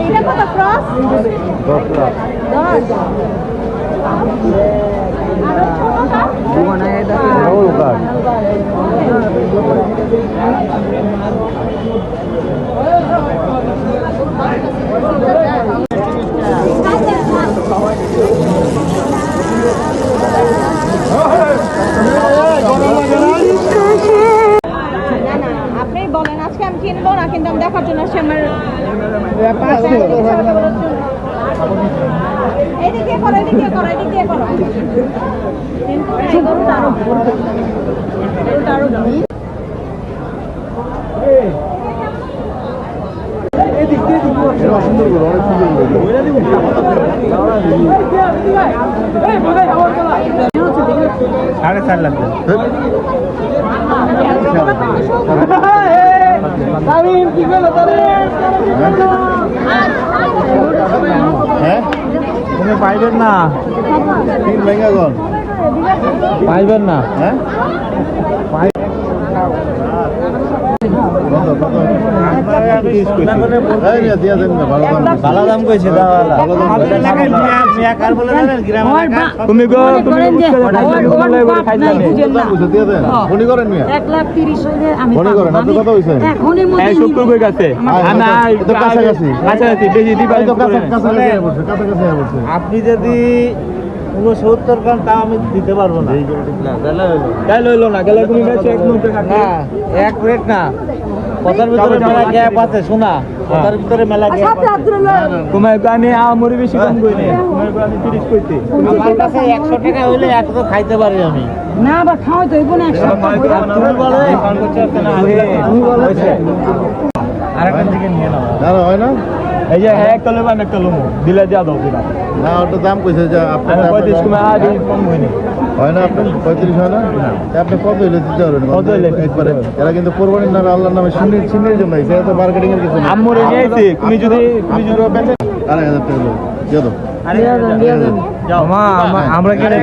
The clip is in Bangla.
এটা কত ক্রস 10 আর ছোটটা দুনা এটা ওলকা বলেন আজকে আমি কিনবো না কিন্তু আমি দেখার জন্য আসছি আমার এদিকে করো এদিকে করো এদিকে করো সাড়ে 4 লাখ তুমি পাইবেন না পাইবেন না হ্যাঁ ভালো দাম কইছে তুমি আপনি যদি 69 খান তা আমি দিতে পারবো না এক রেট না কথার ভিতরে মেলা গ্যাপ আছে শোনা কথার ভিতরে মেলা গ্যাপ আছে তোমার গানে আমরি বেশি কম কই না তোমার গানে 30 কইতে আমার কাছে 100 টাকা হইলে এত তো খাইতে পারি আমি না আবার খাওয়া তো হইব না 100 তুমি বলে কারণ করতে আছে না তুমি বলে আরেকটা থেকে নিয়ে নাও দাঁড়া হয় না এই যে এক কলম আর এক কলম দিলে যা দাও দিলা না ওটা দাম কইছে যে আপনার 35 কম আর কম হয়নি হয় না আপনি 35 হয় না আপনি কত হইলে দিতে পারবেন কত হইলে একবারে এরা কিন্তু কুরবানির নামে আল্লাহর নামে সিনের জন্য এটা তো মার্কেটিং এর কিছু না আম্মুরে নিয়েছি তুমি যদি বেচে 8000 টাকা দিয়ে দাও আরে যাও মা আমরা কেন